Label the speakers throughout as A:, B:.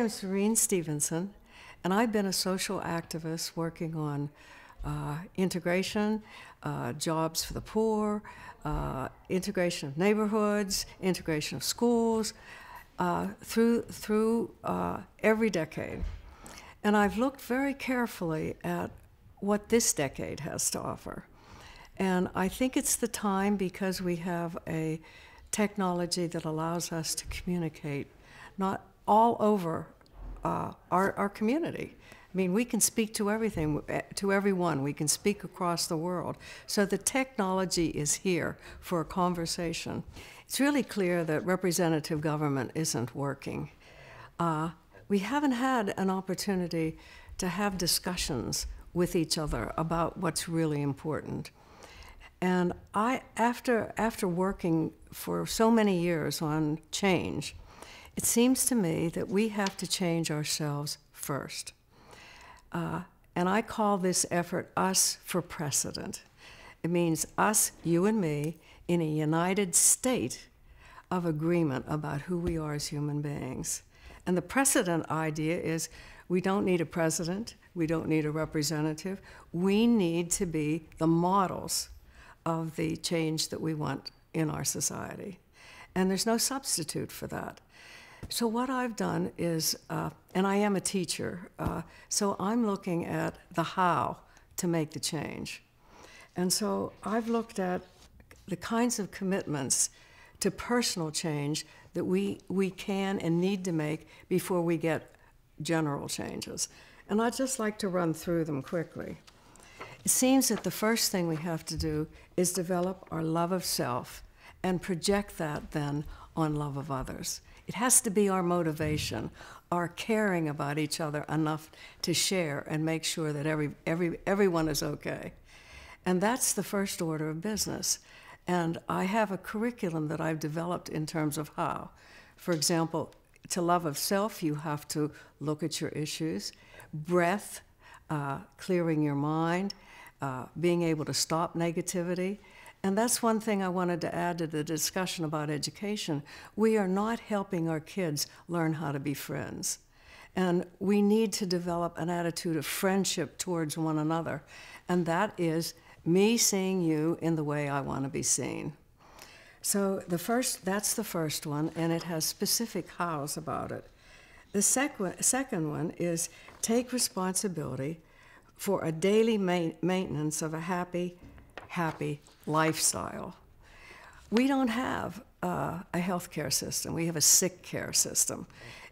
A: am Serene Stevenson, and I've been a social activist working on integration, jobs for the poor, integration of neighborhoods, integration of schools, through every decade. And I've looked very carefully at what this decade has to offer. And I think it's the time because we have a technology that allows us to communicate not all over our community. I mean, we can speak to everything, to everyone. We can speak across the world. So the technology is here for a conversation. It's really clear that representative government isn't working. We haven't had an opportunity to have discussions with each other about what's really important. And after working for so many years on change, it seems to me that we have to change ourselves first. And I call this effort Us for Precedent. It means us, you and me, in a united state of agreement about who we are as human beings. And the precedent idea is we don't need a president, we don't need a representative, we need to be the models of the change that we want in our society. And there's no substitute for that. So what I've done is, and I am a teacher, so I'm looking at the how to make the change. And so I've looked at the kinds of commitments to personal change that we can and need to make before we get general changes. And I'd just like to run through them quickly. It seems that the first thing we have to do is develop our love of self and project that then on love of others. It has to be our motivation, our caring about each other enough to share and make sure that everyone is okay. And that's the first order of business. And I have a curriculum that I've developed in terms of how. For example, to love of self, you have to look at your issues, breath, clearing your mind, being able to stop negativity. And that's one thing I wanted to add to the discussion about education. We are not helping our kids learn how to be friends. And we need to develop an attitude of friendship towards one another. And that is me seeing you in the way I want to be seen. So that's the first one, and it has specific hows about it. The second one is take responsibility for a daily maintenance of a happy lifestyle. We don't have a healthcare system. We have a sick care system.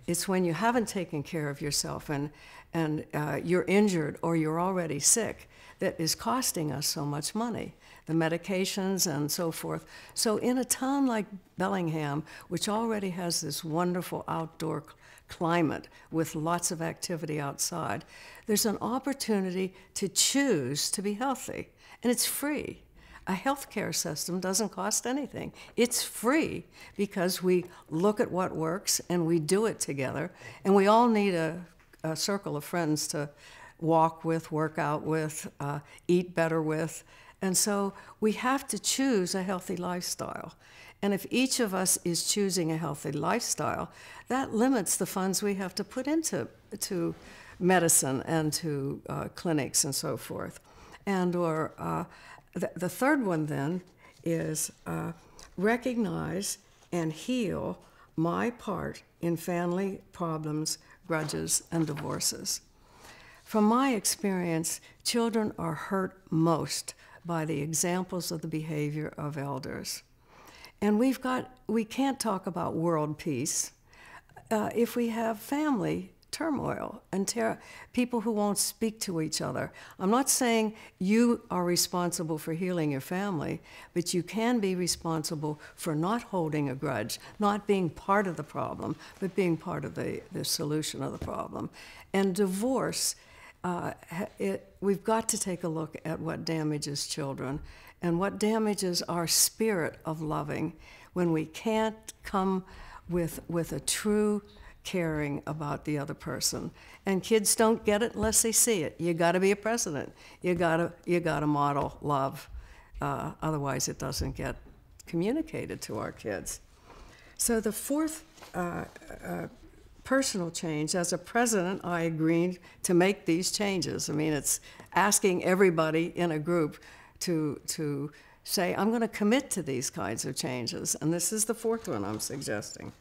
A: It's when you haven't taken care of yourself and you're injured or you're already sick that is costing us so much money, the medications and so forth. So in a town like Bellingham, which already has this wonderful outdoor climate with lots of activity outside, there's an opportunity to choose to be healthy, and it's free. A healthcare system doesn't cost anything. It's free because we look at what works and we do it together, and we all need a circle of friends to walk with, work out with, eat better with. And so we have to choose a healthy lifestyle. And if each of us is choosing a healthy lifestyle, that limits the funds we have to put into medicine and to clinics and so forth. And the third one then is recognize and heal my part in family problems, grudges, and divorces. From my experience, children are hurt most by the examples of the behavior of elders. And we can't talk about world peace if we have family turmoil and people who won't speak to each other. I'm not saying you are responsible for healing your family, but you can be responsible for not holding a grudge, not being part of the problem, but being part of the solution of the problem. And divorce, we've got to take a look at what damages children and what damages our spirit of loving when we can't come with a true caring about the other person. And kids don't get it unless they see it. You got to be a precedent. You got to model love. Otherwise, it doesn't get communicated to our kids. So the fourth personal change. As a president, I agreed to make these changes. I mean, it's asking everybody in a group to say, I'm going to commit to these kinds of changes. And this is the fourth one I'm suggesting.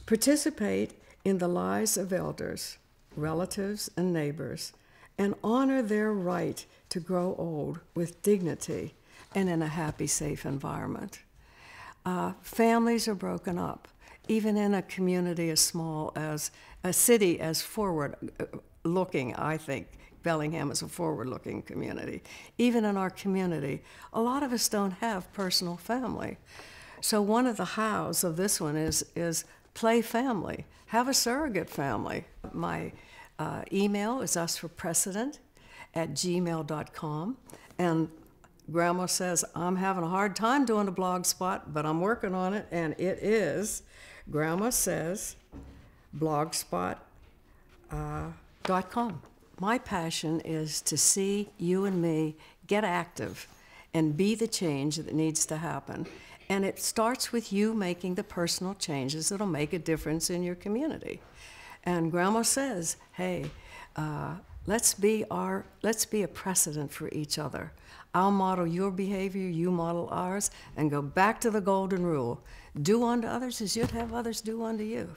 A: Participate in the lives of elders, relatives, and neighbors, and honor their right to grow old with dignity and in a happy, safe environment. Families are broken up, even in a community as small as a city as forward-looking. I think Bellingham is a forward-looking community. Even in our community, a lot of us don't have personal family. So one of the hows of this one is play family. Have a surrogate family. My email is usforprecedent@gmail.com, and Grandma says, I'm having a hard time doing a blog spot, but I'm working on it, and it is Grandma Says blogspot.com. My passion is to see you and me get active and be the change that needs to happen. And it starts with you making the personal changes that'll make a difference in your community. And Grandma says, hey, let's be a precedent for each other. I'll model your behavior, you model ours, and go back to the golden rule. Do unto others as you'd have others do unto you.